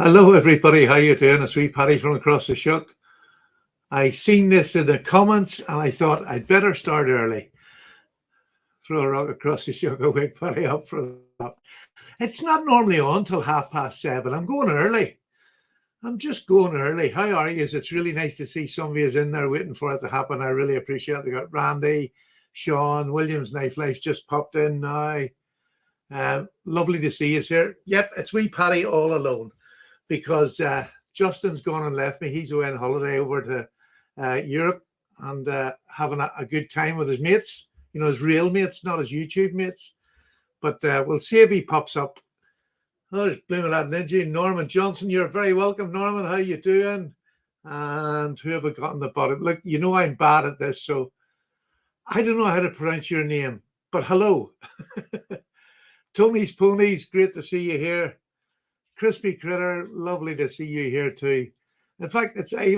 Hello, everybody. How you doing? It's wee Paddy from across the shuck. I seen this in the comments, and I thought I'd better start early. Throw a rock across the shuck, a wake Paddy up for that. It's not normally on till 7:30. I'm going early. I'm just going early. How are you? It's really nice to see some of you in there waiting for it to happen. I really appreciate it. They got Randy, Sean, Williams, Knife Life just popped in now. Lovely to see you here. Yep, it's wee Paddy all alone, because Justin's gone and left me. He's away on holiday over to Europe and having a good time with his mates, his real mates, not his YouTube mates. But we'll see if he pops up. Oh, there's blooming that ninja. Norman Johnson, you're very welcome. Norman, how you doing? And who have I got on the bottom? Look, I'm bad at this, so I don't know how to pronounce your name, but hello. Tony's Ponies, great to see you here. Crispy Critter, lovely to see you here too. In fact, it's I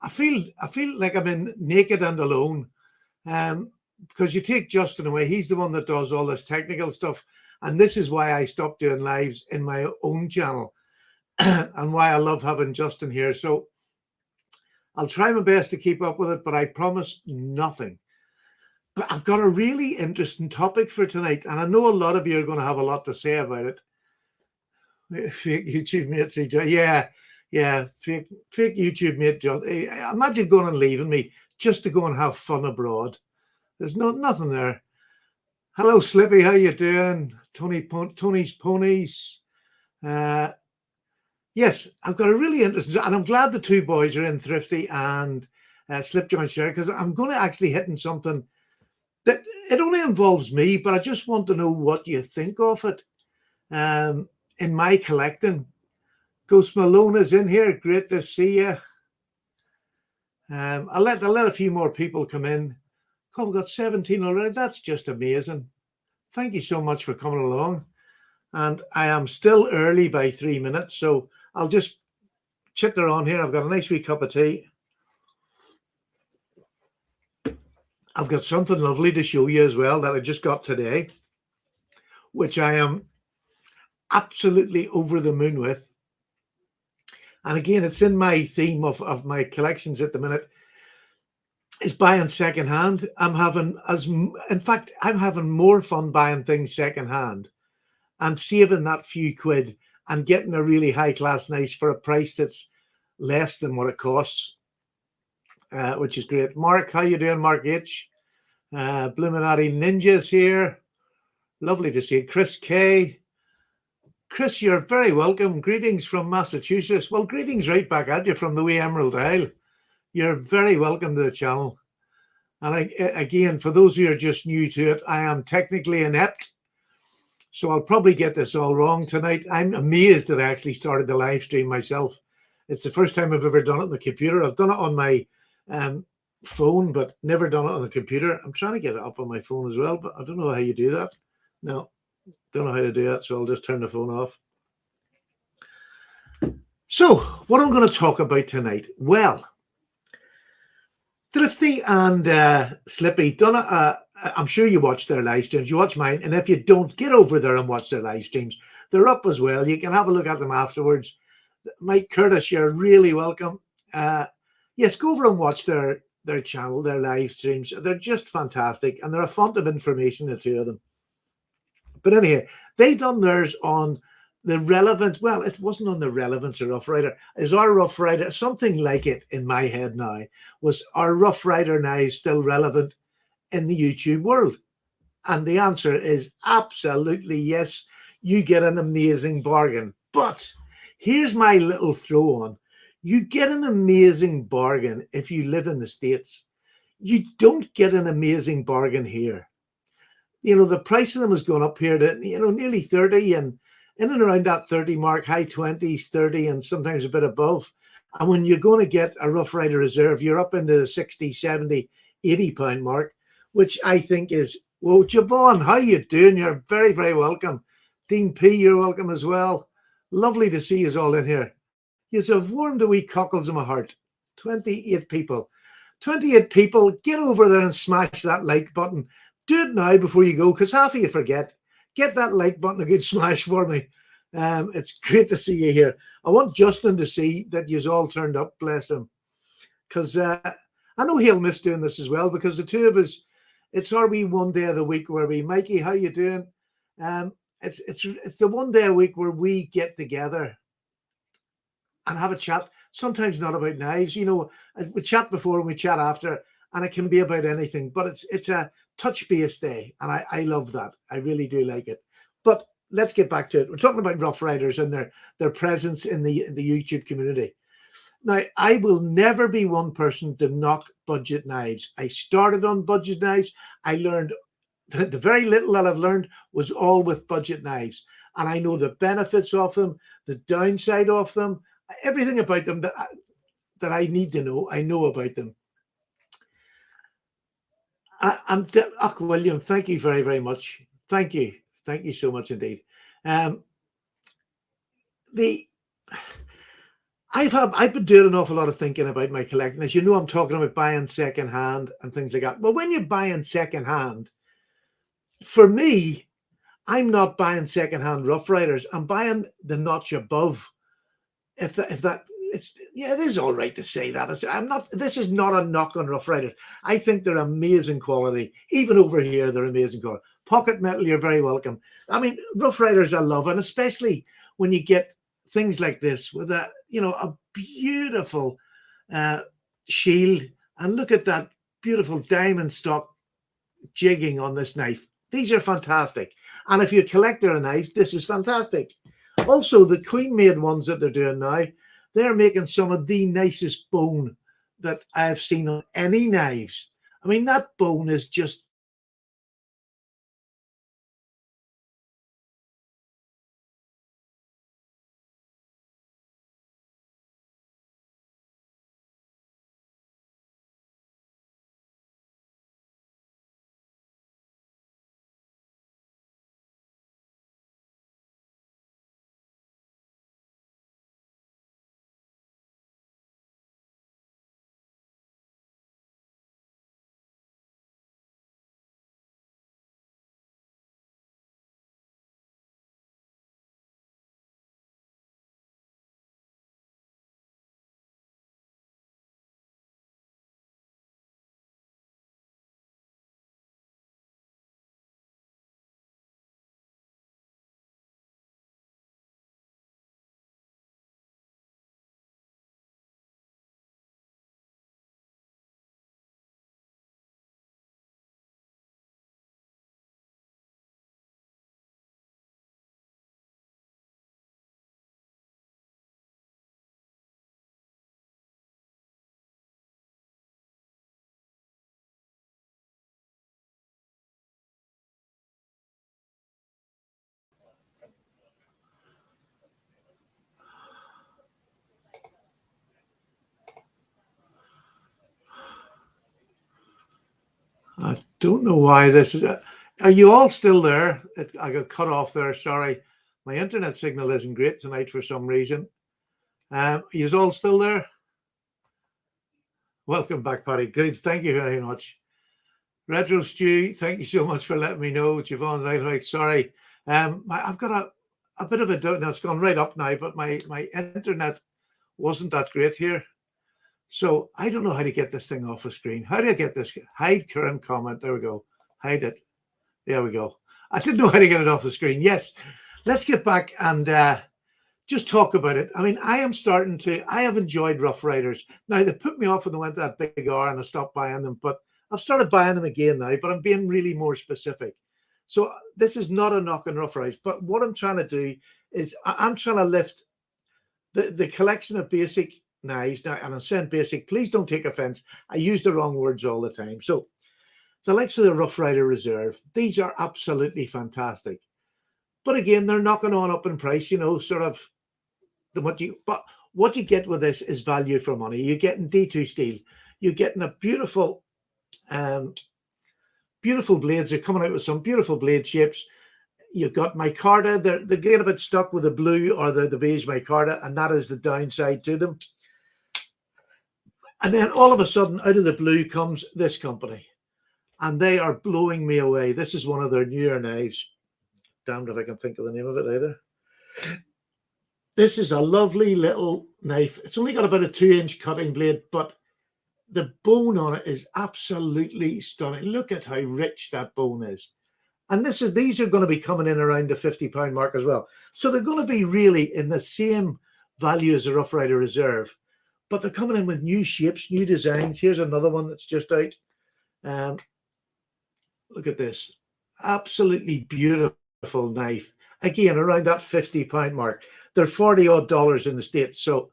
feel like I'm in naked and alone, because you take Justin away. He's the one that does all this technical stuff, and this is why I stopped doing lives in my own channel, and why I love having Justin here. So I'll try my best to keep up with it, but I promise nothing. But I've got a really interesting topic for tonight, and I know a lot of you are going to have a lot to say about it. Fake YouTube mate, yeah, fake YouTube mate. Imagine going and leaving me just to go and have fun abroad. There's nothing there. Hello, Slippy, how you doing? Tony's Ponies. Yes, I've got a really interesting, and I'm glad the two boys are in, Thrifty and Slip Joint Share, because I'm going to actually hit on something that it only involves me, but I just want to know what you think of it. In my collecting. Ghost Malone is in here. Great to see you. I'll let a few more people come in. Oh, we've got 17 already. That's just amazing. Thank you so much for coming along. And I am still early by 3 minutes, so I'll just chitter on here. I've got a nice wee cup of tea. I've got something lovely to show you as well that I just got today, which I am absolutely over the moon with. And again, it's in my theme of my collections at the minute, is buying secondhand. I'm having more fun buying things secondhand and saving that few quid and getting a really high class nice for a price that's less than what it costs, which is great. Mark, how you doing, Mark H? Bluminati Ninjas here. Lovely to see you. Chris K. Chris, you're very welcome. Greetings from Massachusetts. Well, greetings right back at you from the wee Emerald Isle. You're very welcome to the channel. And again, for those who are just new to it, I am technically inept, so I'll probably get this all wrong tonight. I'm amazed that I actually started the live stream myself. It's the first time I've ever done it on the computer. I've done it on my phone, but never done it on the computer. I'm trying to get it up on my phone as well, but I don't know how you do that. No. Don't know how to do that, so I'll just turn the phone off. So, what I'm going to talk about tonight? Well, Thrifty and Slippy, I'm sure you watch their live streams. You watch mine, and if you don't, get over there and watch their live streams. They're up as well. You can have a look at them afterwards. Mike Curtis, you're really welcome. Yes, go over and watch their channel, their live streams. They're just fantastic, and they're a font of information, the two of them. But anyhow, they done theirs on the relevance. Well, it wasn't on the relevance of Rough Rider. Is our Rough Rider, something like it in my head now, was our Rough Rider now still relevant in the YouTube world? And the answer is absolutely yes. You get an amazing bargain. But here's my little throw on. You get an amazing bargain if you live in the States. You don't get an amazing bargain here. The price of them has gone up here to, nearly 30 and in and around that 30 mark, high 20s, 30, and sometimes a bit above. And when you're going to get a Rough Rider Reserve, you're up into the 60, 70, 80 pound mark, which I think is, well, Javon, how you doing? You're very, very welcome. Dean P, you're welcome as well. Lovely to see you all in here. You have warmed the wee cockles of my heart. 28 people. 28 people, get over there and smash that like button. Do it now before you go, because half of you forget. Get that like button a good smash for me. It's great to see you here. I want Justin to see that you's all turned up, bless him, because I know he'll miss doing this as well, because the two of us, it's our wee one day of the week where we, Mikey, how you doing? It's the one day a week where we get together and have a chat. Sometimes not about knives, you know. We chat before and we chat after, and it can be about anything. But it's a touch base day, and I love that. I really do like it. But let's get back to it. We're talking about Rough Riders and their presence in the YouTube community. Now, I will never be one person to knock budget knives. I started on budget knives. I learned the very little that I've learned was all with budget knives. And I know the benefits of them, the downside of them, everything about them that I need to know. I know about them. William, thank you very, very much. Thank you. Thank you so much indeed. I've been doing an awful lot of thinking about my collecting. As you know, I'm talking about buying second hand and things like that. Well, when you're buying second hand, for me, I'm not buying second hand Rough Riders. I'm buying the notch above. If that it's, yeah, it is all right to say that. I'm not. This is not a knock on Rough Riders. I think they're amazing quality. Even over here, they're amazing quality. Pocket metal, you're very welcome. I mean, Rough Riders I love, and especially when you get things like this with a beautiful shield, and look at that beautiful diamond stock jigging on this knife. These are fantastic, and if you're a collector of knives, this is fantastic. Also, the Queen made ones that they're doing now, they're making some of the nicest bone that I've seen on any knives. I mean, that bone is just I don't know why this is. Are you all still there? I got cut off there. Sorry. My internet signal isn't great tonight for some reason. You all still there? Welcome back, Paddy. Great. Thank you very much. Retro Stew, thank you so much for letting me know. Javon, right, sorry. I've got a bit of a doubt now. It's gone right up now, but my internet wasn't that great here. So I don't know how to get this thing off the screen. How do I get this? Hide current comment. There we go. Hide it. There we go. I didn't know how to get it off the screen. Yes. Let's get back and just talk about it. I mean, I have enjoyed Rough Riders. Now, they put me off when they went that big R and I stopped buying them, but I've started buying them again now, but I'm being really more specific. So this is not a knock on Rough Riders, but what I'm trying to do is I'm trying to lift the collection of basic knives. Now, and I'm saying basic, please don't take offense. I use the wrong words all the time. So the likes of the Rough Rider Reserve, these are absolutely fantastic. But again, they're knocking on up in price, sort of what you get with this is value for money. You're getting D2 steel. You're getting a beautiful blades. They're coming out with some beautiful blade shapes. You've got micarta. They're getting a bit stuck with the blue or the beige micarta, and that is the downside to them. And then all of a sudden, out of the blue comes this company, and they are blowing me away. This is one of their newer knives. Damned if I can think of the name of it either. This is a lovely little knife. It's only got about a 2-inch cutting blade, but the bone on it is absolutely stunning. Look at how rich that bone is. And these are going to be coming in around the £50 mark as well. So they're going to be really in the same value as a Rough Rider Reserve, but they're coming in with new shapes, new designs. Here's another one that's just out. Look at this. Absolutely beautiful knife. Again, around that £50 mark. They're 40 odd dollars in the States. So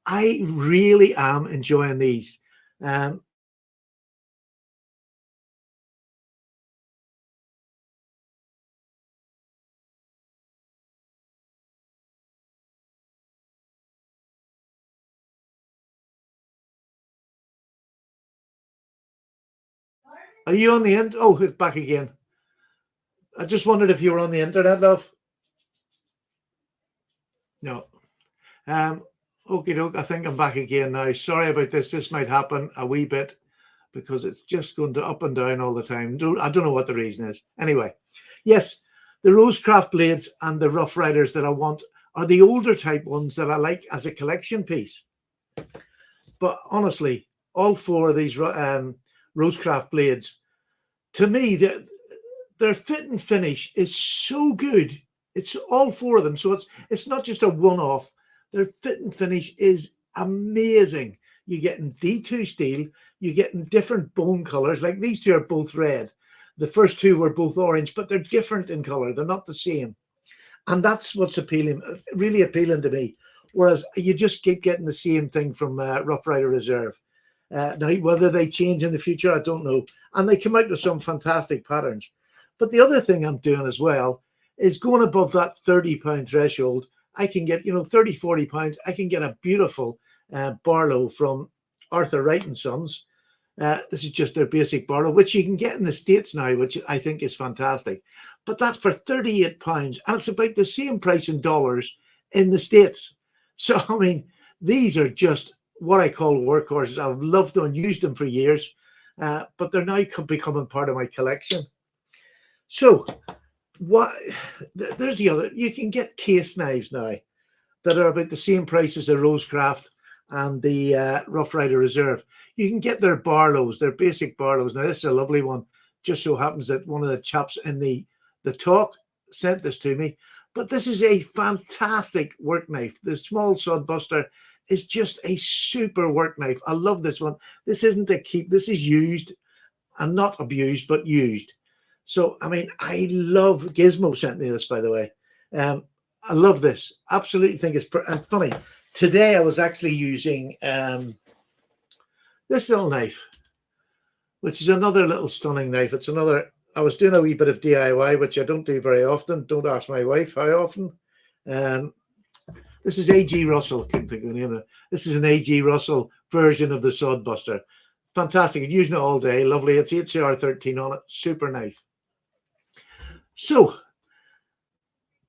I really am enjoying these. Are you on the end? Oh, it's back again. I just wondered if you were on the internet, love. No. Okay, doke. I think I'm back again now. Sorry about this. This might happen a wee bit because it's just going to up and down all the time. I don't know what the reason is. Anyway, yes, the Rosecraft blades and the Rough Riders that I want are the older type ones that I like as a collection piece. But honestly, all four of these Rosecraft blades, to me, their fit and finish is so good. It's all four of them. So it's not just a one-off. Their fit and finish is amazing. You're getting D2 steel. You're getting different bone colors. Like these two are both red. The first two were both orange, but they're different in color. They're not the same. And that's what's appealing, really appealing to me. Whereas you just keep getting the same thing from Rough Rider Reserve. Now, whether they change in the future, I don't know. And they come out with some fantastic patterns. But the other thing I'm doing as well is going above that £30 threshold. I can get, £30, £40. I can get a beautiful Barlow from Arthur Wright and Sons. This is just their basic Barlow, which you can get in the States now, which I think is fantastic. But that's for £38, and it's about the same price in dollars in the States. So, I mean, these are just what I call workhorses. I've loved them and used them for years, but they're now becoming part of my collection. So, there's the other. You can get case knives now that are about the same price as the Rosecraft and the Rough Rider Reserve. You can get their Barlows, their basic Barlows. Now, this is a lovely one. Just so happens that one of the chaps in the talk sent this to me. But this is a fantastic work knife. The small sod buster is just a super work knife. I love this one. This isn't a keep. This is used and not abused, but used. So, I mean, I love, Gizmo sent me this, by the way. I love this. Absolutely think it's and funny. Today I was actually using this little knife, which is another little stunning knife. It's another, I was doing a wee bit of DIY, which I don't do very often. Don't ask my wife how often. This is A.G. Russell. I couldn't think of the name of it. This is an A.G. Russell version of the Sodbuster. Fantastic. I'm using it all day. Lovely. It's HCR13 on it. Super knife. So,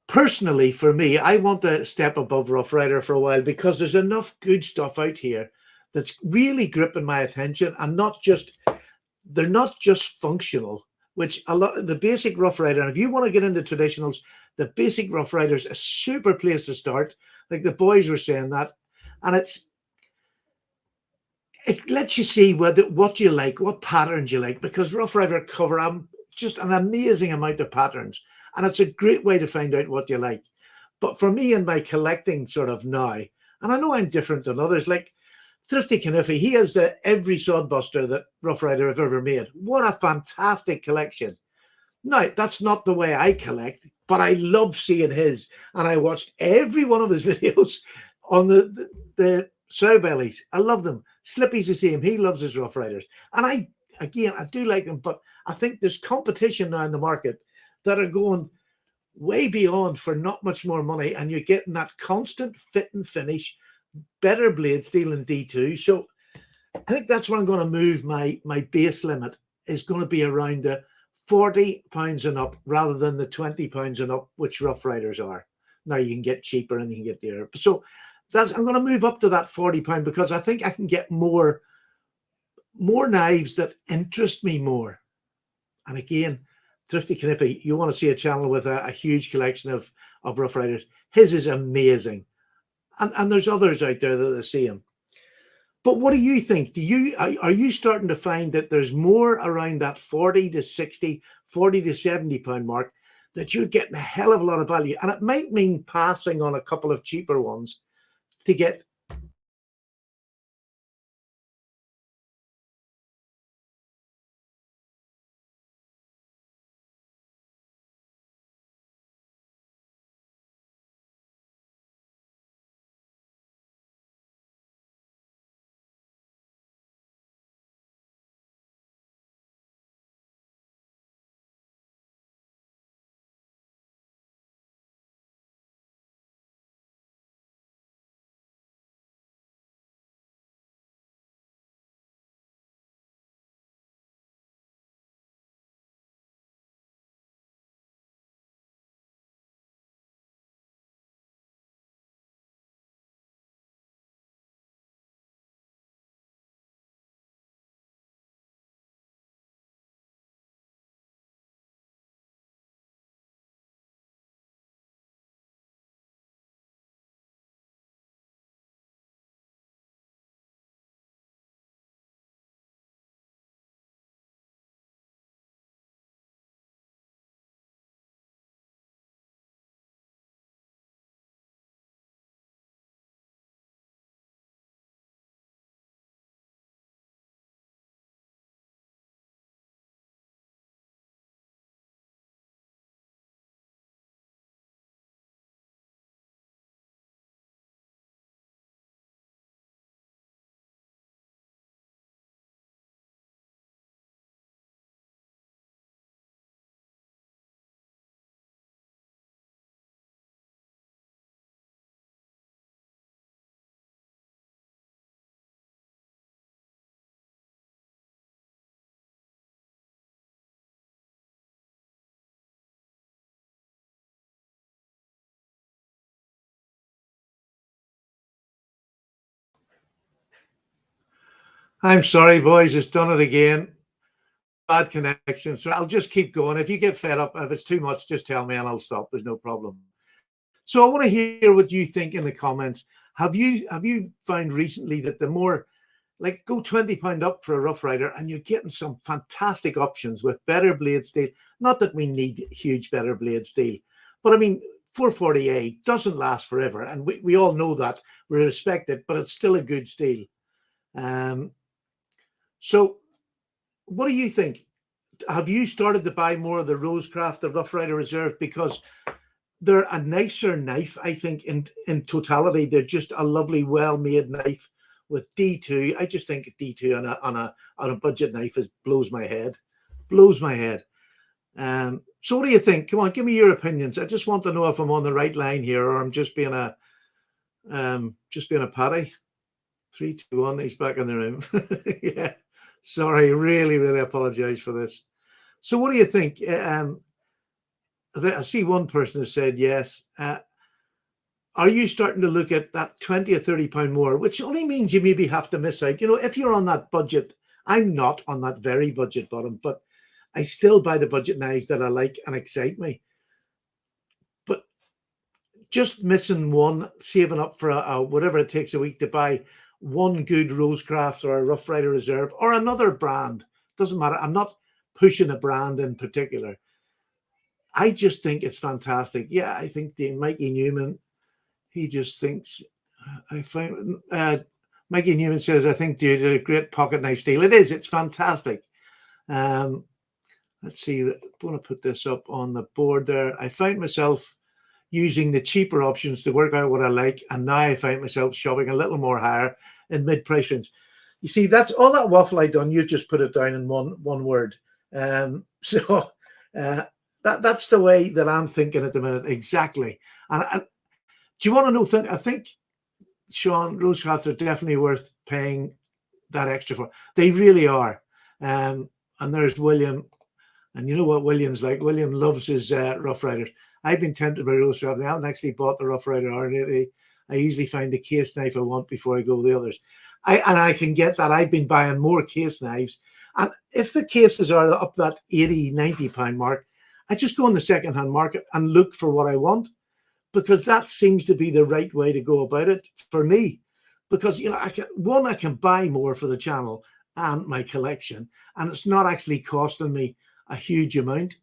personally, for me, I want to step above Rough Rider for a while because there's enough good stuff out here that's really gripping my attention, and they're not just functional, which a lot the basic Rough Rider, and if you want to get into traditionals, the basic Rough Rider is a super place to start. Like the boys were saying that, and it lets you see what you like, what patterns you like, because Rough Rider cover just an amazing amount of patterns, and it's a great way to find out what you like. But for me and my collecting sort of now, and I know I'm different than others, like Thrifty Kniffy, he has every Sodbuster that Rough Rider have ever made. What a fantastic collection. Now, that's not the way I collect, but I love seeing his, and I watched every one of his videos on the sow bellies. I love them. Slippy's the same. He loves his Rough Riders. And I do like them, but I think there's competition now in the market that are going way beyond for not much more money, and you're getting that constant fit and finish, better blade steel and D2. So I think that's where I'm going to move my base limit is going to be around the £40 and up rather than the £20 and up, which Rough Riders are. Now you can get cheaper and you can get there. So I'm going to move up to that £40 because I think I can get more knives that interest me more. And again, Thrifty Kniffy, you want to see a channel with a huge collection of Rough Riders. His is amazing. and there's others out there that are the same. But what do you think? Are you starting to find that there's more around that 40 to 60, 40 to 70 pound mark that you're getting a hell of a lot of value? And it might mean passing on a couple of cheaper ones to get. I'm sorry, boys, it's done it again. Bad connection. So I'll just keep going. If you get fed up, if it's too much, just tell me and I'll stop. There's no problem. So I want to hear what you think in the comments. Have you found recently that the more, like, go £20 up for a Rough Rider and you're getting some fantastic options with better blade steel? Not that we need huge better blade steel, but I mean 440A doesn't last forever, and we all know that. We respect it, but it's still a good steel. Um, so what do you think? Have you started to buy more of the Rosecraft, the Rough Rider Reserve? Because they're a nicer knife, I think, in totality. They're just a lovely, well-made knife with D2. I just think D2 on a budget knife blows my head. Blows my head. So what do you think? Come on, give me your opinions. I just want to know if I'm on the right line here or I'm just being a Paddy. 3, 2, 1. He's back in the room. Yeah. Sorry, really, really apologize for this. So what do you think? I see one person has said yes. Are you starting to look at that 20 or 30 pound more, which only means you maybe have to miss out? You know, if you're on that budget, I'm not on that very budget bottom, but I still buy the budget knives that I like and excite me. But just missing one, saving up for a whatever it takes a week to buy one good Rosecraft or a Rough Rider Reserve or another brand, doesn't matter. I'm not pushing a brand in particular. I just think it's fantastic. Yeah, I think the Mikey Newman, he just thinks, I find, Mikey Newman says, I think you did a great pocket knife steel. It is, it's fantastic. Let's see, I want to put this up on the board there. I find myself using the cheaper options to work out what I like, and now I find myself shopping a little more higher in mid-price range. You see, that's all that waffle I done. You just put it down in one word. So that's the way that I'm thinking at the minute. Exactly. And do you want to know? I think Sean, Rosecraft are definitely worth paying that extra for. They really are. And there's William. And you know what William's like. William loves his Rough Riders. I've been tempted by Rosecraft. I haven't actually bought the Rough Rider already. I usually find the case knife I want before I go with the others. I can get that. I've been buying more case knives. And if the cases are up that 80, 90 pound mark, I just go in the secondhand market and look for what I want. because that seems to be the right way to go about it for me. Because, you know, I can buy more for the channel and my collection, and it's not actually costing me a huge amount.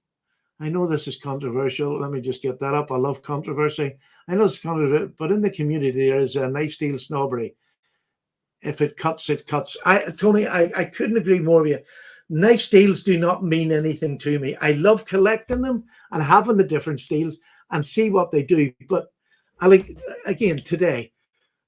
I know this is controversial. Let me just get that up. I love controversy. I know it's controversial, but in the community, there is a knife steel snobbery. If it cuts, it cuts. Tony, I couldn't agree more with you. Knife steels do not mean anything to me. I love collecting them and having the different steels and see what they do. But I like, again, today,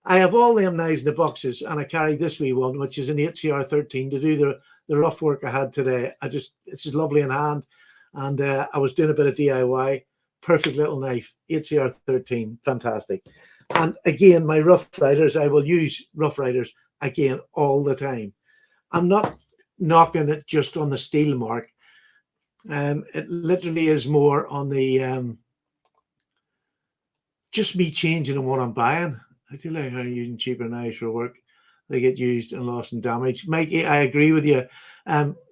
I have all them knives in the boxes, and I carry this wee one, which is an 8CR13 to do the rough work I had today. This is lovely in hand. And I was doing a bit of DIY. Perfect little knife, 8CR13, fantastic. And again, my Rough Riders, I will use Rough Riders again all the time. I'm not knocking it just on the steel mark. It literally is more on the just me changing on what I'm buying. I do like how you're using cheaper knives for work. They get used and lost and damaged. Mikey, I agree with you.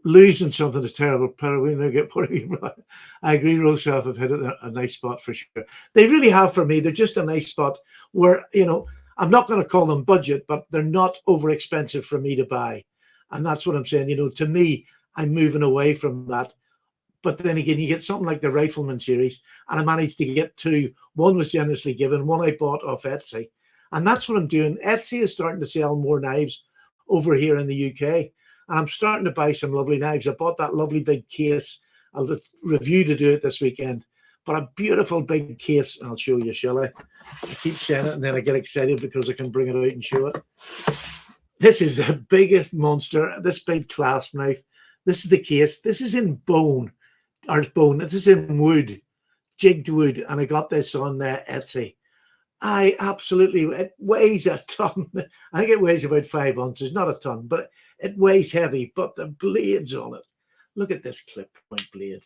Losing something is terrible. I agree, Rosecraft have hit a nice spot for sure. They really have for me. They're just a nice spot where, you know, I'm not going to call them budget, but they're not over expensive for me to buy. And that's what I'm saying. You know, to me, I'm moving away from that. But then again, you get something like the Rifleman series, and I managed to get two. One was generously given, one I bought off Etsy. And that's what I'm doing. Etsy is starting to sell more knives over here in the UK. And I'm starting to buy some lovely knives. I bought that lovely big case. I'll review to do it this weekend. But a beautiful big case. I'll show you, shall I? I keep saying it, and then I get excited because I can bring it out and show it. This is the biggest monster, this big clasp knife. This is the case. This is in bone, or bone. This is in wood, jigged wood. And I got this on Etsy. It weighs a ton. I think it weighs about 5 ounces, not a ton, but it weighs heavy. But the blades on it, look at this clip point blade.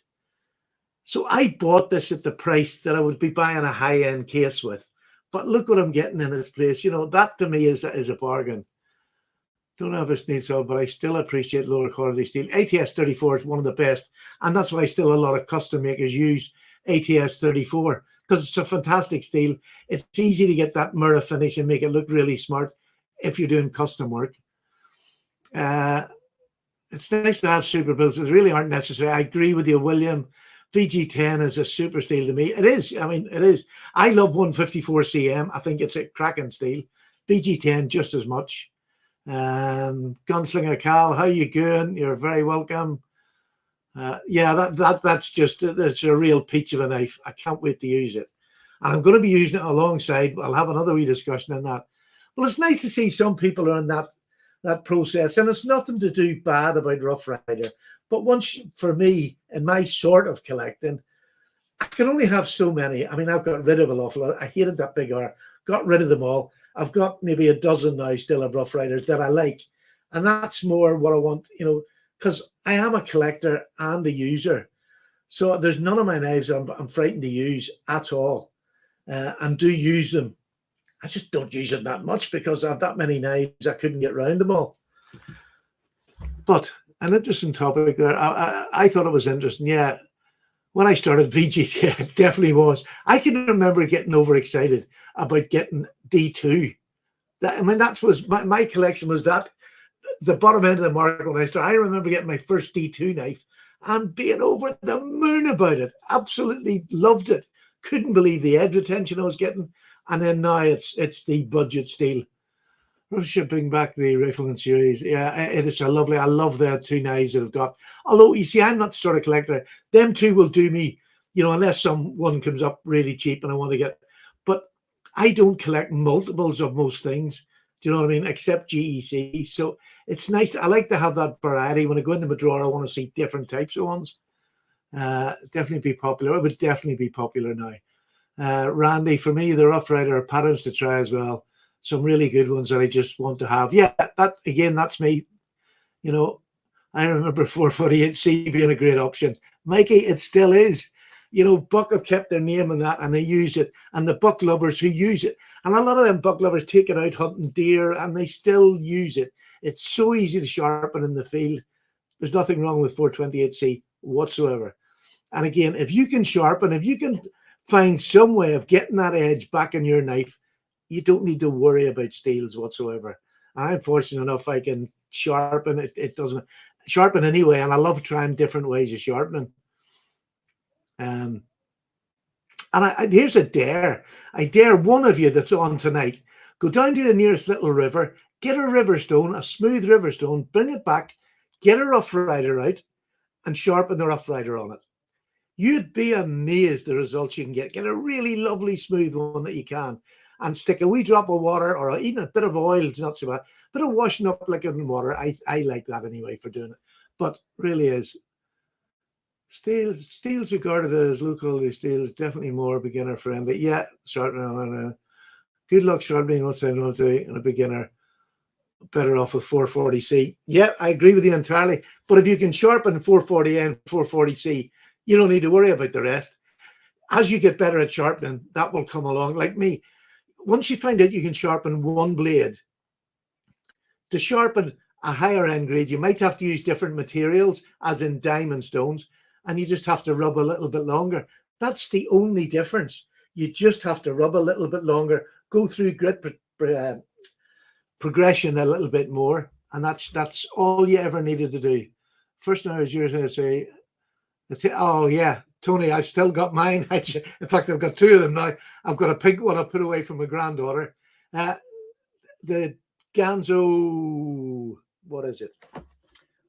So I bought this at the price that I would be buying a high-end case with. But look what I'm getting in this place. You know, that to me is a bargain. Don't have a sneeze on, but I still appreciate lower quality steel. ATS 34 is one of the best, and that's why still a lot of custom makers use ATS 34. Because it's a fantastic steel. It's easy to get that mirror finish and make it look really smart if you're doing custom work. It's nice to have super builds. They really aren't necessary. I agree with you, William. VG10 is a super steel to me. It is. I mean, it is. I love 154 CM. I think it's a cracking steel. VG10 just as much. Gunslinger Cal, how you going? You're very welcome. Yeah, that's a real peach of a knife. I can't wait to use it. And I'm going to be using it alongside. I'll have another wee discussion on that. Well, it's nice to see some people are in that process. And it's nothing to do bad about Rough Rider. But for me, in my sort of collecting, I can only have so many. I mean, I've got rid of an awful lot. I hated that big R. Got rid of them all. I've got maybe a dozen now still of Rough Riders that I like. And that's more what I want, you know, because I am a collector and a user. So there's none of my knives I'm frightened to use at all, and do use them. I just don't use them that much because I have that many knives, I couldn't get around them all. But an interesting topic there. I thought it was interesting. Yeah, when I started VG, yeah, it definitely was. I can remember getting overexcited about getting D2. I mean, that was my collection was that. The bottom end of the market when I started. I remember getting my first D2 knife and being over the moon about it. Absolutely loved it. Couldn't believe the edge retention I was getting. And then now it's the budget steel. Shipping back the Rifleman series. Yeah, it is a lovely. I love the two knives that I've got. Although, you see, I'm not the sort of collector. Them two will do me, you know, unless one comes up really cheap and I want to get. But I don't collect multiples of most things. Do you know what I mean? Except GEC. So it's nice. I like to have that variety. When I go into my drawer, I want to see different types of ones. Definitely be popular. It would definitely be popular now. Randy, for me, the Rough Rider are patterns to try as well. Some really good ones that I just want to have. Yeah, that's me. You know, I remember 448C being a great option. Mikey, it still is. You know, Buck have kept their name in that and they use it. And the buck lovers who use it. And a lot of them buck lovers take it out hunting deer and they still use it. It's so easy to sharpen in the field. There's nothing wrong with 428C whatsoever. And again, if you can sharpen, if you can find some way of getting that edge back in your knife, you don't need to worry about steels whatsoever. I'm fortunate enough I can sharpen it. It doesn't sharpen anyway, and I love trying different ways of sharpening. And here's a dare. I dare one of you that's on tonight, go down to the nearest little river, get a river stone, a smooth river stone, bring it back, get a Rough Rider out, and sharpen the Rough Rider on it. You'd be amazed the results you can get. Get a really lovely smooth one that you can, and stick a wee drop of water or even a bit of oil. It's not so bad. Bit of washing up liquid in water. I like that anyway for doing it. But really is. Steel's regarded as low-quality steel is definitely more beginner-friendly. Yeah, sharpening. Good luck sharpening once I know a beginner. Better off with 440C. Yeah, I agree with you entirely. But if you can sharpen 440A and 440C, you don't need to worry about the rest. As you get better at sharpening, that will come along. Like me, once you find out you can sharpen one blade, to sharpen a higher end grade, you might have to use different materials, as in diamond stones, and you just have to rub a little bit longer. That's the only difference. You just have to rub a little bit longer, go through grit progression a little bit more, and that's all you ever needed to do. First thing I was going to say, oh yeah, Tony, I've still got mine. In fact, I've got two of them now. I've got a pink one I put away from my granddaughter. The Ganzo, what is it?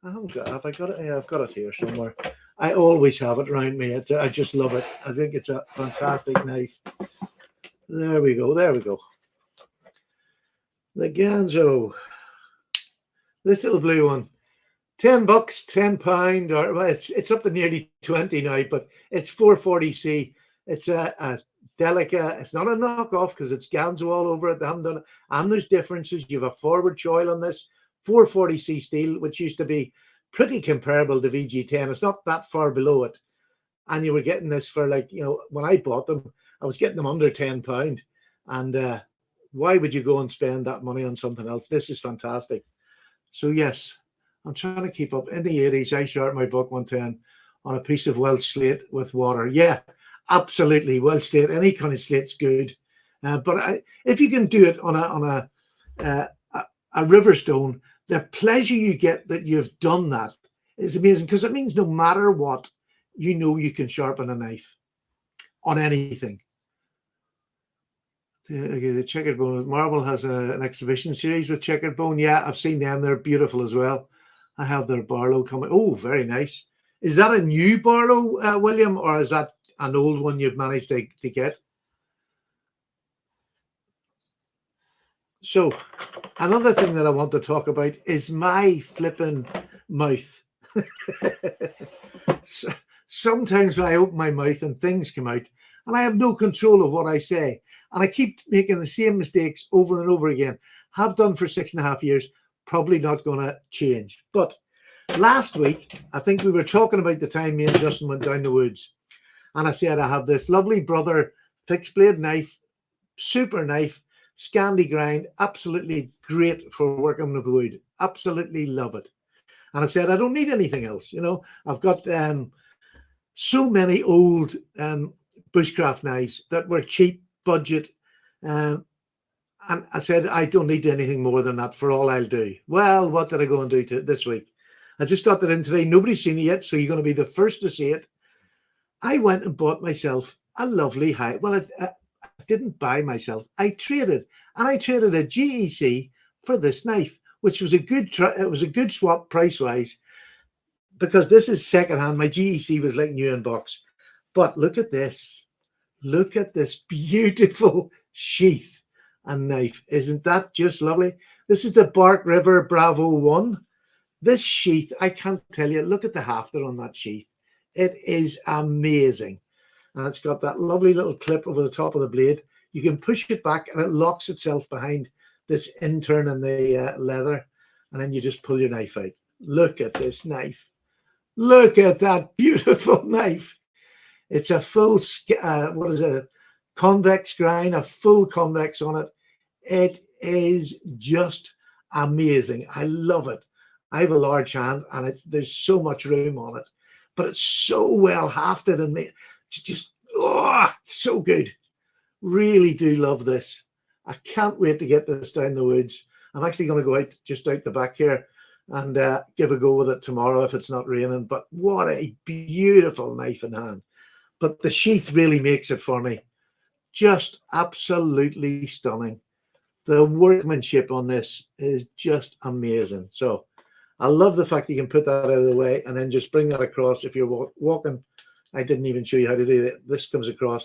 Have I got it? Yeah, I've got it here somewhere. I always have it around me. I just love it. I think it's a fantastic knife. There we go. There we go. The Ganzo. This little blue one. $10, £10, or well, it's up to nearly 20 now, but it's 440C. It's a Delica. It's not a knockoff because it's Ganzo all over it. They haven't done it. And there's differences. You have a forward choil on this 440C steel, which used to be pretty comparable to VG10. It's not that far below it. And you were getting this for, like, you know, when I bought them, I was getting them under £10. And why would you go and spend that money on something else? This is fantastic. So yes, I'm trying to keep up. In the 80s, I sharpened my Buck 110 on a piece of Welsh slate with water. Yeah, absolutely. Welsh slate, any kind of slate's good. But if you can do it on a river stone, the pleasure you get that you've done that is amazing, because it means no matter what, you know you can sharpen a knife on anything. The checkered bone. Marble has an exhibition series with checkered bone. Yeah, I've seen them. They're beautiful as well. I have their Barlow coming. Oh, very nice. Is that a new Barlow, William, or is that an old one you've managed to get? So another thing that I want to talk about is my flipping mouth. Sometimes when I open my mouth and things come out, and I have no control of what I say. And I keep making the same mistakes over and over again. Have done for 6.5 years. Probably not going to change. But last week, I think we were talking about the time me and Justin went down the woods. And I said, I have this lovely Brother fixed blade knife, super knife, Scandi grind, absolutely great for working with wood. Absolutely love it. And I said, I don't need anything else. You know, I've got so many old bushcraft knives that were cheap, budget. And I said, I don't need anything more than that for all I'll do. Well, what did I go and do this week? I just got that in today. Nobody's seen it yet, so you're going to be the first to see it. I went and bought myself a lovely I didn't buy myself. I traded. And I traded a GEC for this knife, which was a good it was a good swap price-wise, because this is secondhand. My GEC was like new in box. But look at this. Look at this beautiful sheath and knife. Isn't that just lovely? This is the Bark River Bravo 1. This sheath, I can't tell you. Look at the hafter on that sheath. It is amazing. And it's got that lovely little clip over the top of the blade. You can push it back and it locks itself behind this intern in the leather. And then you just pull your knife out. Look at this knife. Look at that beautiful knife. It's a full, what is it? Convex grind, a full convex on it. It is just amazing. I love it. I have a large hand and there's so much room on it, but it's so well hafted and just, Oh, so good. Really do love this. I can't wait to get this down the woods. I'm actually going to go out just out the back here and give a go with it tomorrow if it's not raining. But what a beautiful knife in hand. But the sheath really makes it for me. Just absolutely stunning. The workmanship on this is just amazing. So I love the fact that you can put that out of the way and then just bring that across. If you're walking, I didn't even show you how to do it. This comes across.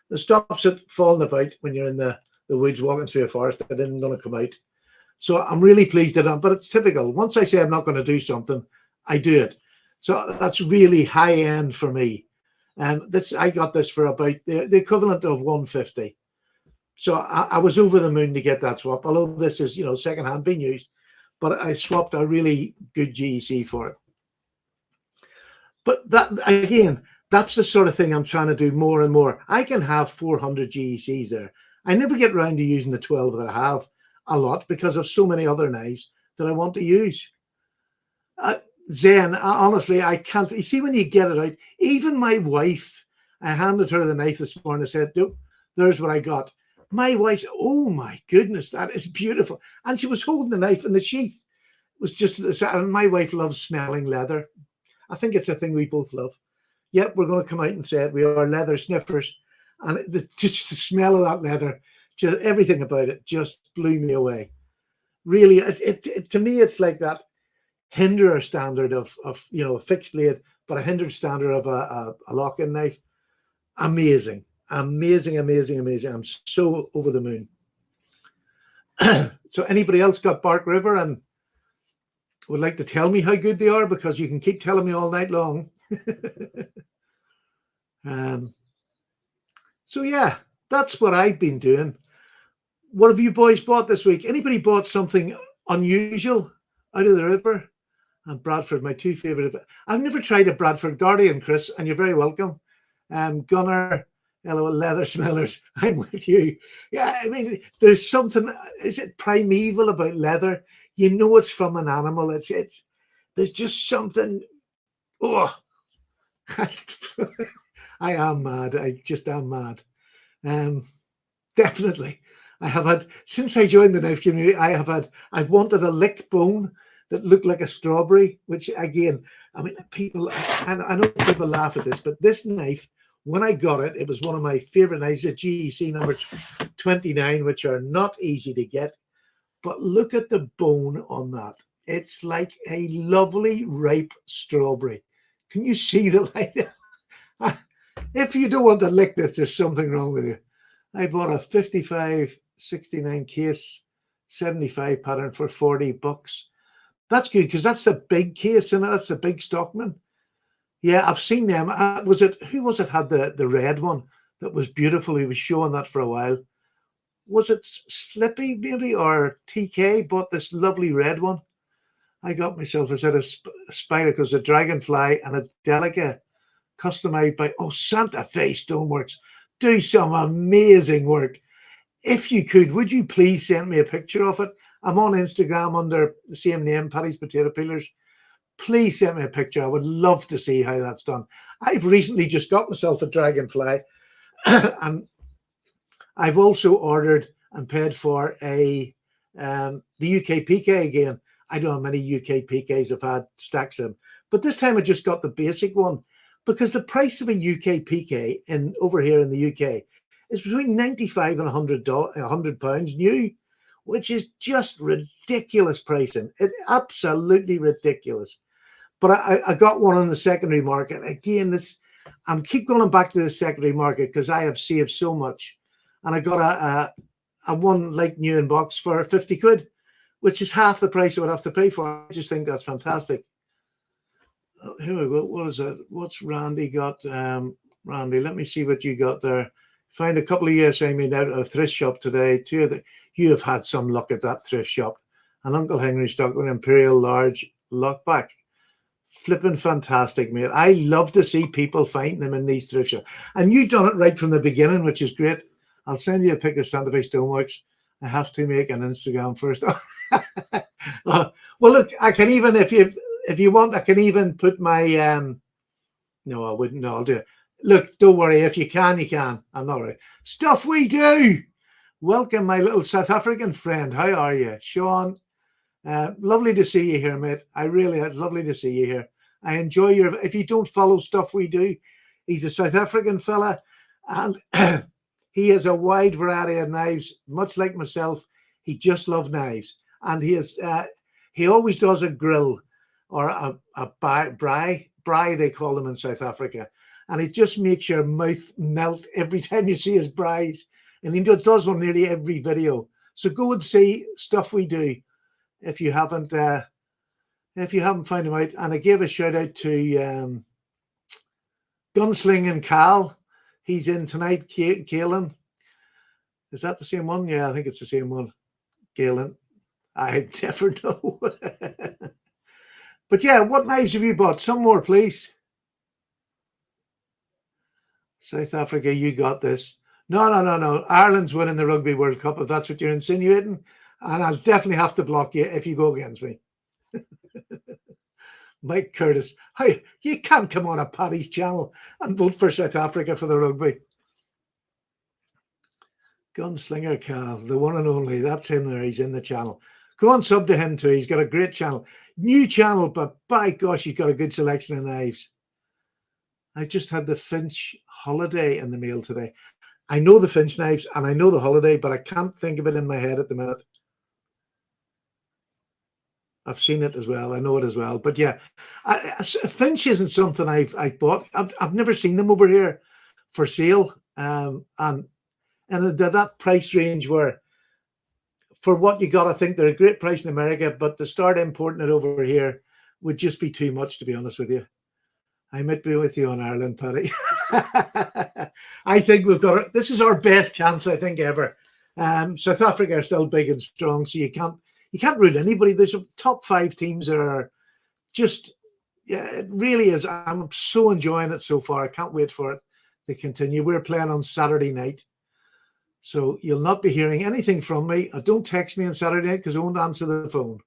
It stops it falling about when you're in the woods walking through a forest. I didn't want to come out. So I'm really pleased at it, but it's typical. Once I say I'm not going to do something, I do it. So that's really high end for me. And this, I got this for about the equivalent of 150. So I was over the moon to get that swap, although this is, you know, secondhand being used, but I swapped a really good GEC for it. But that, again, that's the sort of thing I'm trying to do more and more. I can have 400 GECs there. I never get around to using the 12 that I have a lot because of so many other knives that I want to use. Zen, honestly, I can't. You see, when you get it out, even my wife, I handed her the knife this morning and said, "Nope, there's what I got." My wife, oh my goodness, that is beautiful. And she was holding the knife and the sheath was just at the side. And my wife loves smelling leather. I think it's a thing we both love. Yep, we're going to come out and say it. We are leather sniffers. And just the smell of that leather, just everything about it just blew me away. Really, to me, it's like that hinderer standard of you know, a fixed blade, but a hindered standard of a lock-in knife. Amazing. Amazing, amazing, amazing. I'm so over the moon. So anybody else got Bark River and would like to tell me how good they are? Because you can keep telling me all night long. So yeah, that's what I've been doing. What have you boys bought this week? Anybody bought something unusual out of the river? And Bradford, my two favorite. I've never tried a Bradford Guardian, Chris, and you're very welcome. Gunnar, hello, leather smellers. I'm with you. Yeah, I mean, there's something. Is it primeval about leather? You know, it's from an animal. It's. There's just something. Oh, I am mad. I just am mad. Definitely. I have had, since I joined the knife community, I've wanted a lick bone that looked like a strawberry, which again, I mean, people, I know people laugh at this, but this knife, when I got it, it was one of my favorite knives, a GEC number 29, which are not easy to get. But look at the bone on that. It's like a lovely ripe strawberry. Can you see the light? If you don't want to lick this, there's something wrong with you. I bought a 55-69 case, 75 pattern for $40. That's good because that's the big case and that's the big Stockman. Yeah, I've seen them. Who was it had the red one that was beautiful? He was showing that for a while. Was it Slippy maybe or TK bought this lovely red one? I got myself a set of Spidacles, a Dragonfly and a Delica, customized by Santa Fe Stoneworks. Do some amazing work. If you could, would you please send me a picture of it? I'm on Instagram under the same name, Paddy's Potato Peelers. Please send me a picture. I would love to see how that's done. I've recently just got myself a Dragonfly, and I've also ordered and paid for the UK PK again. I don't know how many UK PKs I've had, stacks of them, but this time I just got the basic one because the price of a UK PK over here in the UK is between $95 and £100 new, which is just ridiculous pricing. It's absolutely ridiculous. But I got one on the secondary market. Again, I'm keep going back to the secondary market because I have saved so much. And I got a one like new in box for 50 quid, which is half the price I would have to pay for. I just think that's fantastic. Here we go. What is it? What's Randy got? Randy, let me see what you got there. Find a couple of USA made out at a thrift shop today. You have had some luck at that thrift shop. And Uncle Henry stuck with an Imperial large lockback. Flipping fantastic, mate. I love to see people finding them in these thrift shops. And you've done it right from the beginning, which is great. I'll send you a pic of Santa Fe Stoneworks. I have to make an Instagram first. Well, look, I can even, if you want, I can even put my, no, I wouldn't. No, I'll do it. Look, don't worry. If you can, you can. I'm not right. Stuff we do. Welcome, my little South African friend. How are you, Sean? Lovely to see you here, mate. It's lovely to see you here. I enjoy your. If you don't follow Stuff We Do, he's a South African fella, and he has a wide variety of knives. Much like myself, he just loves knives, and he always does a grill or a braai they call them in South Africa, and it just makes your mouth melt every time you see his braais, and he does one nearly every video. So go and see Stuff We Do if you haven't found him out. And I gave a shout out to Gunsling and Cal. He's in tonight. Galen, is that the same one? Yeah, I think it's the same one. Galen, I never know. But yeah, what knives have you bought? Some more, please. South Africa, you got this. No. Ireland's winning the Rugby World Cup, if that's what you're insinuating. And I'll definitely have to block you if you go against me. Mike Curtis, hey, you can't come on a Paddy's channel and vote for South Africa for the rugby. Gunslinger Cal, the one and only. That's him there. He's in the channel. Go on, sub to him too. He's got a great channel. New channel, but by gosh, he's got a good selection of knives. I just had the Finch holiday in the mail today. I know the Finch knives and I know the holiday, but I can't think of it in my head at the minute. I've seen it as well. I know it as well. But yeah, Finch isn't something I've bought. I've never seen them over here for sale. And that price range where for what you got, I think they're a great price in America, but to start importing it over here would just be too much, to be honest with you. I might be with you on Ireland, Paddy. I think this is our best chance, I think, ever. South Africa are still big and strong, so you can't rule anybody. There's some top 5 teams that are just, yeah, it really is. I'm so enjoying it so far. I can't wait for it to continue. We're playing on Saturday night, so you'll not be hearing anything from me. Don't text me on Saturday night because I won't answer the phone.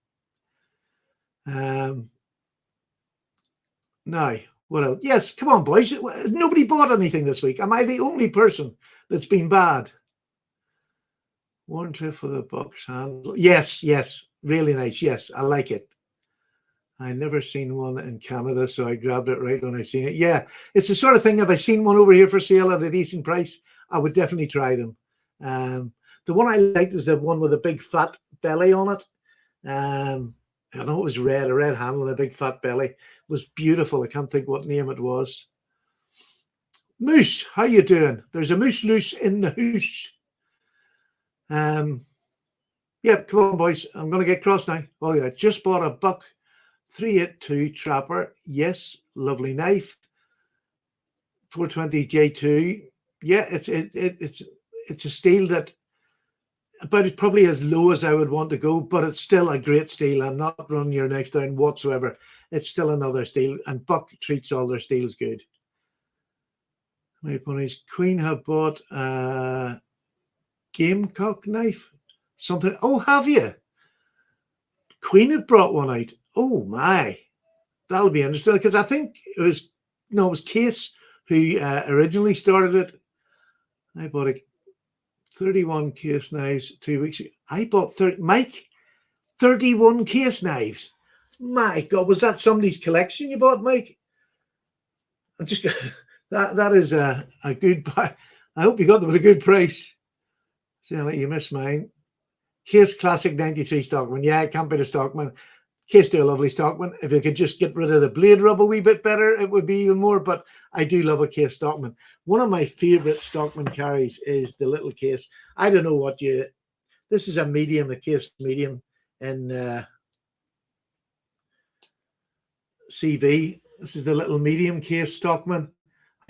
Now, what else? Yes, come on, boys. Nobody bought anything this week. Am I the only person that's been bad? One trip for the box handle. Yes, really nice. Yes, I like it. I never seen one in Canada, so I grabbed it right when I seen it. Yeah, it's the sort of thing. If I seen one over here for sale at a decent price, I would definitely try them. The one I liked is the one with a big fat belly on it. I know it was red, a red handle and a big fat belly. It was beautiful. I can't think what name it was. Moose, how you doing? There's a moose loose in the hoose. Yeah, come on, boys. I'm going to get cross now. Oh, yeah, just bought a buck 382 trapper. Yes, lovely knife. 420 J2. Yeah, it's a steel that about it's probably as low as I would want to go, but it's still a great steel. I'm not running your knife down whatsoever. It's still another steel, and Buck treats all their steels good. My ponies, Queen have bought a gamecock knife. Something. Oh, have you? Queen had brought one out. Oh my, that'll be interesting because I think it was Case who originally started it. I bought a 31 Case knives 2 weeks ago. I bought 31 Case knives. My God, was that somebody's collection you bought, Mike? I'm just that is a good buy. I hope you got them at a good price. See, you missed mine. Case Classic 93 Stockman. Yeah, it can't be the Stockman. Case do a lovely Stockman. If you could just get rid of the blade rub a wee bit better, it would be even more. But I do love a Case Stockman. One of my favorite Stockman carries is the little Case. I don't know what this is a medium, a Case medium in CV. This is the little medium Case Stockman.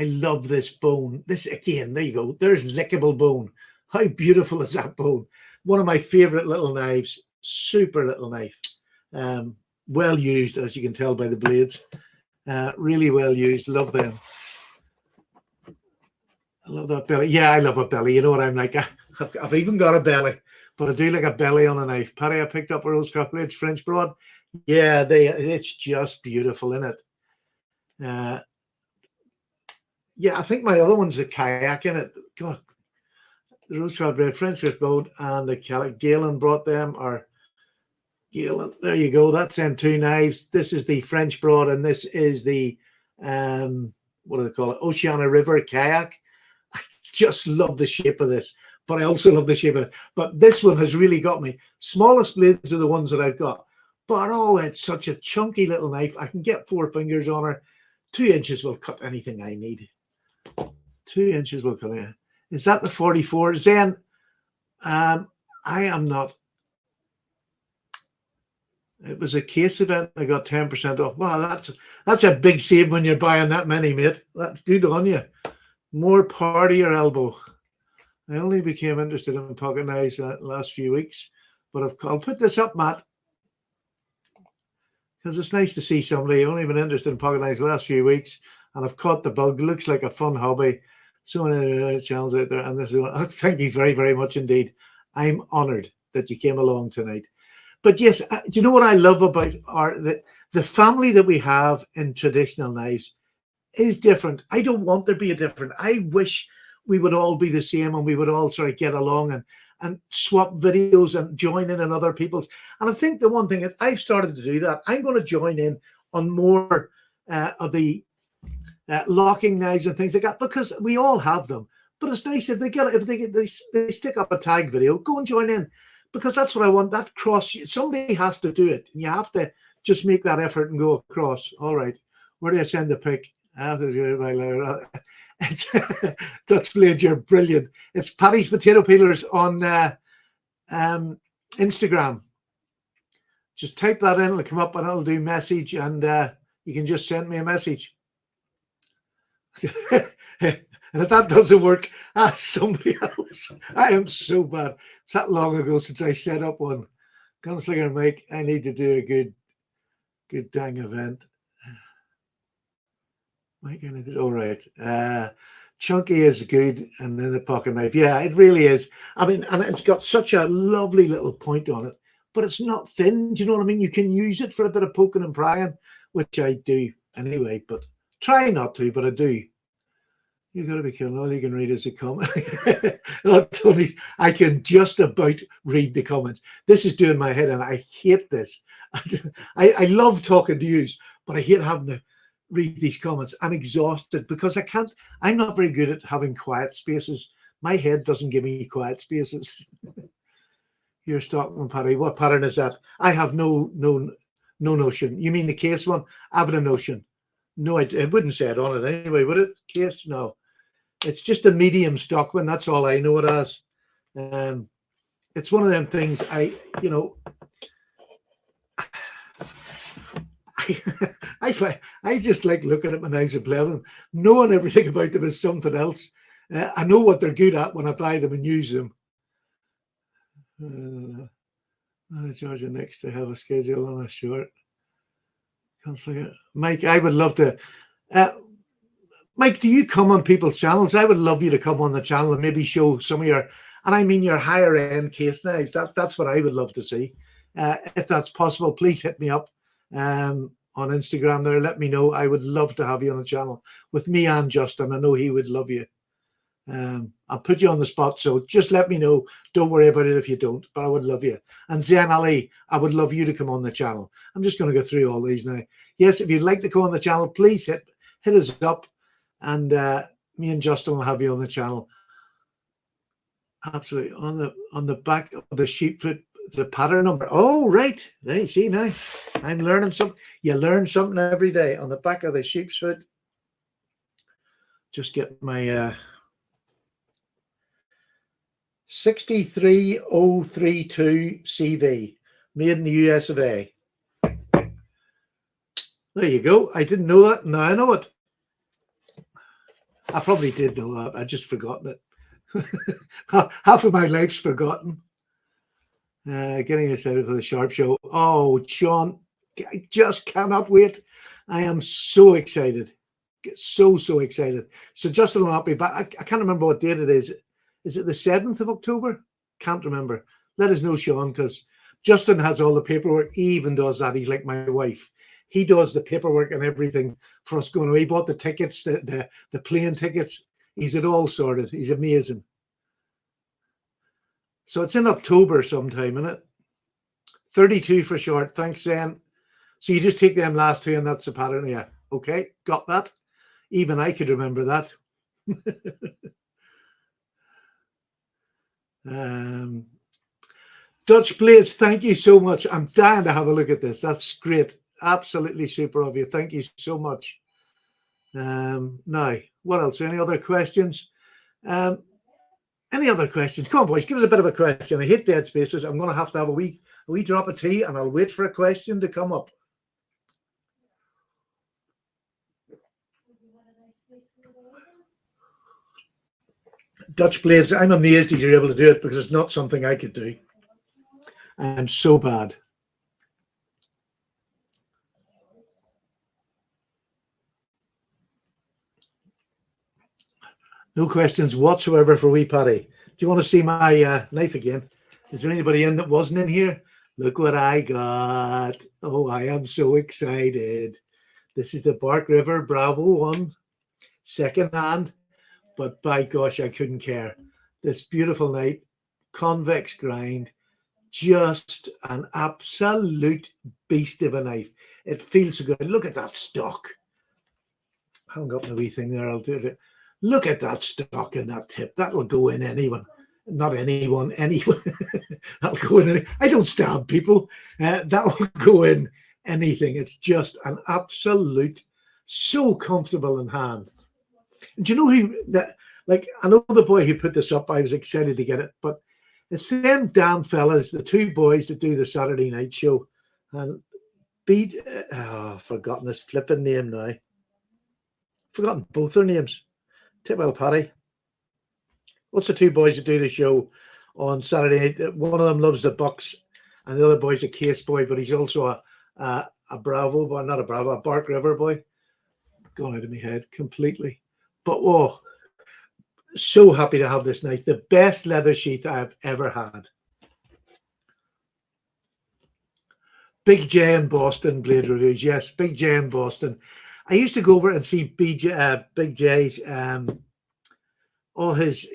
I love this bone. This again, there you go. There's lickable bone. How beautiful is that bone? One of my favorite little knives. Super little knife. Well used, as you can tell by the blades. Really well used. Love them. I love that belly. Yeah, I love a belly. You know what I'm like? I've even got a belly, but I do like a belly on a knife. Paddy, I picked up a Rosecraft blades, French broad. Yeah, it's just beautiful, isn't it? yeah, I think my other one's a kayak in it. God, the Rosecraft Red French boat and the Galen brought them, or Galen. There you go. That's them two knives. This is the French broad, and this is the what do they call it? Oceana River kayak. I just love the shape of this, but I also love the shape of it. But this one has really got me. Smallest blades are the ones that I've got, but oh, it's such a chunky little knife. I can get 4 fingers on her. 2 inches will cut anything I need. 2 inches will cut it. Is that the 44? Zen, I am not. It was a case event. I got 10% off. Wow, that's a big save when you're buying that many, mate. That's good on you. More party or elbow. I only became interested in pocket knives last few weeks, but I'll put this up, Matt, because it's nice to see somebody. I've only been interested in pocket knives the last few weeks, and I've caught the bug. It looks like a fun hobby. So many channels out there, and this is one. Thank you very, very much indeed. I'm honoured that you came along tonight. But yes, do you know what I love about the family that we have in traditional knives is different. I don't want there to be a different. I wish we would all be the same and we would all sort of get along and swap videos and join in other people's. And I think the one thing is I've started to do that. I'm going to join in on more of the locking knives and things like that, because we all have them. But it's nice if they stick up a tag video, go and join in, because that's what I want. That cross, somebody has to do it, and you have to just make that effort and go across. All right, where do I send the pic? Dutch Blade, you're brilliant. It's Paddy's Potato Peelers on Instagram. Just type that in, it'll come up, and it'll do message, and you can just send me a message. And if that doesn't work, ask somebody else. I am so bad. It's that long ago since I set up one. Gunslinger Mike, I need to do a good dang event. Mike, I need to, all right. Chunky is good, and then the pocket knife. Yeah, it really is. I mean, and it's got such a lovely little point on it, but it's not thin. Do you know what I mean? You can use it for a bit of poking and prying, which I do anyway, but try not to, but I do. You've got to be kidding. All you can read is a comment. I can just about read the comments. This is doing my head, and I hate this. I love talking to you, but I hate having to read these comments. I'm exhausted because I'm not very good at having quiet spaces. My head doesn't give me quiet spaces. You're Stockman, Paddy. What pattern is that? I have no notion. You mean the case one? I have a notion. No, I wouldn't say it on it anyway, would it? Case? No. It's just a medium Stockman. That's all I know it as. It's one of them things I just like looking at my knives and playing them. Knowing everything about them is something else. I know what they're good at when I buy them and use them. Georgia next to have a schedule on a short. Mike, I would love to. Mike, do you come on people's channels? I would love you to come on the channel and maybe show some of your, and I mean your higher end case knives. That's what I would love to see. If that's possible, please hit me up on Instagram there. Let me know. I would love to have you on the channel with me and Justin. I know he would love you. I'll put you on the spot, so just let me know. Don't worry about it if you don't, but I would love you. And Zen Ali, I would love you to come on the channel. I'm just going to go through all these now. Yes, if you'd like to come on the channel, please hit us up, and me and Justin will have you on the channel. Absolutely. On the back of the sheepfoot, the pattern number. Oh, right. There you see now. I'm learning something. You learn something every day. On the back of the sheep's foot. Just get my 63032 CV, made in the US of A. There you go. I didn't know that. Now I know it. I probably did know that. I just forgotten it. Half of my life's forgotten. Getting excited for the Sharp Show. Oh, Sean, I just cannot wait. I am so excited. So excited. So Justin will not be back. I can't remember what date it is. Is it the 7th of October? Can't remember. Let us know, Sean, because Justin has all the paperwork. He even does that. He's like my wife. he does the paperwork and everything for us going away. He bought the tickets, the plane tickets. He's it all sorted. He's amazing. So it's in October sometime, isn't it? 32 for short. Thanks, Zen. So you just take them last two and that's the pattern. Yeah. Okay. Got that. Even I could remember that. Dutch Blades, thank you so much. I'm dying to have a look at this. That's great. Absolutely super of you. Thank you so much. Now, what else? Any other questions? Any other questions? Come on, boys, give us a bit of a question. I hate dead spaces. I'm going to have a wee drop of tea, and I'll wait for a question to come up. Dutch Blades, I'm amazed that you're able to do it because it's not something I could do. I'm so bad. No questions whatsoever for wee Paddy. Do you want to see my knife again? Is there anybody in that wasn't in here? Look what I got. Oh, I am so excited. This is the Bark River Bravo 1, second hand. But by gosh, I couldn't care. This beautiful knife, convex grind, just an absolute beast of a knife. It feels so good. Look at that stock. I haven't got my wee thing there. I'll do it. Look at that stock in that tip. That'll go in anyone. Not anyone. That'll go in any. I don't stab people. That'll go in anything. It's just an absolute, so comfortable in hand. And do you know who that? Like, I know the boy who put this up. I was excited to get it, but it's them damn fellas, the two boys that do the Saturday night show, and I've forgotten this flipping name now. Forgotten both their names. Well, Paddy. What's the two boys that do the show on Saturday night? One of them loves the Bucks, and the other boy's a Case boy, but he's also a Bravo boy, not a Bravo, a Bark River boy. Gone out of my head completely. But oh, so happy to have this knife. The best leather sheath I've ever had. Big J in Boston, Blade Reviews. Yes, Big J in Boston. I used to go over and see Big J's, all his